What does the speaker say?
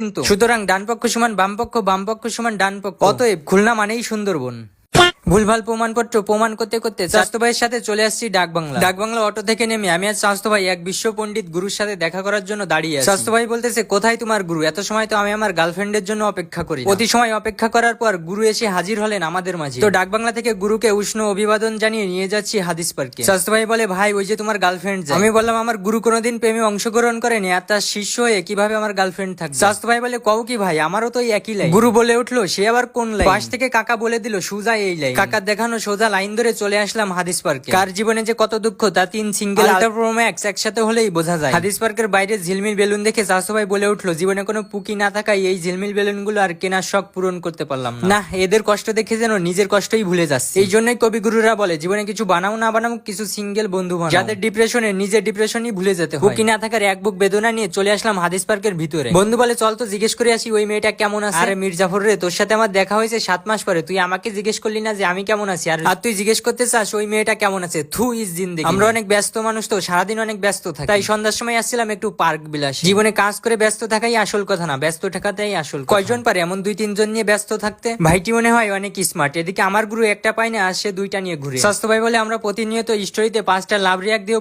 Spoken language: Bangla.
কিন্তু, সুতরাং ডান পক্ষ সমান বাম পক্ষ, বাম পক্ষ সমান ডান পক্ষ, অতএব খুলনা মানেই সুন্দরবন। ভুলভাল প্রমাণপত্র প্রমাণ করতে করতে চাস্তো ভাইয়ের সাথে চলে আসছি ডাকবাংলা। ডাকবাংলা অটো থেকে নেমে আমি আর চাস্তো ভাই এক বিশ্ব পণ্ডিত গুরুর সাথে দেখা করার জন্য দাঁড়িয়ে আছি। চাস্তো ভাই বলতেছে, কোথায় তোমার গুরু? এত সময় তো আমি আমার গার্লফ্রেন্ডের জন্য অপেক্ষা করি। অতি সময় অপেক্ষা করার পর গুরু এসে হাজির হলেন আমাদের মাঝে। তো ডাকবাংলা থেকে গুরুকে উষ্ণ অভিবাদন জানিয়ে নিয়ে যাচ্ছি হাদিস পার্কে। চাস্তো ভাই বলে, ভাই ওই যে তোমার গার্লফ্রেন্ড। আমি বললাম, আমার গুরু কোনোদিন প্রেমে অংশগ্রহণ করেনি, আর তার শিষ্য হয়ে কিভাবে আমার গার্লফ্রেন্ড থাকবে? চাস্তো ভাই বলে, কও কি ভাই, আমারও তো একই লাইন। গুরু বলে উঠলো, সে আবার কোন লাইন? পাশ থেকে কাকা বলে দিল, সুজা এই লাইন। কাকার দেখানো সোজা লাইন ধরে চলে আসলাম হাদিস পার্কে। কার জীবনে যে কত দুঃখ তা 3 সিঙ্গেল আল্ট্রা প্রো ম্যাক্স একসাথে হলেই বোঝা যায়। হাদিস পার্কের বাইরে ঝিলমিল বেলুন দেখে চাচু ভাই বলে উঠলো, জীবনে কোনো পুকি না থাকায় এই ঝিলমিল বেলুন গুলো আর কেনার শখ পূরণ করতে পারলাম না। এদের কষ্ট দেখে যেন নিজের কষ্টই ভুলে যাচ্ছে। এই জন্যই কবিগুরুরা বলে, জীবনে কিছু বানাও না বানাও, কিছু সিঙ্গেল বন্ধু বানাও, যাদের ডিপ্রেশনে নিজের ডিপ্রেশনই ভুলে যেতে হয়। পুকি না থাকার এক বুক বেদনা নিয়ে চলে আসলাম হাদিস পার্কের ভিতরে। বন্ধু বলে, চল তো জিজ্ঞেস করে আসি ওই মেয়েটা কেমন আছে। আরে মির্জাফর রে, তোর সাথে আমার দেখা হয়েছে 7 মাস পরে, তুই আমাকে জিজ্ঞেস করলি না যে আমি কেমন আছি, আর তুই জিজ্ঞেস করতে চাস ওই মেয়েটা কেমন আছে? থু ইজ জিন্দেগি। আমরা অনেক ব্যস্ত মানুষ তো, সারাদিন অনেক ব্যস্ত থাকি, তাই সন্ধ্যার সময় আসছিলাম একটু পার্ক বিলাস। জীবনে কাজ করে ব্যস্ত থাকাই আসল কথা না, ব্যস্ত থাকাটাই আসল। কয়জন পারে এমন 2-3 জন নিয়ে ব্যস্ত থাকতে? ভাইটি মনে হয় অনেক স্মার্ট। এদিকে আমার গুরু একটা পায় না, আর সে 2টা নিয়ে ঘুরে। স্বাস্থ্য ভাই বলে, আমরা প্রতিনিয়ত স্টোরিতে 5টা লাভ রিয়াক্ট দিয়ে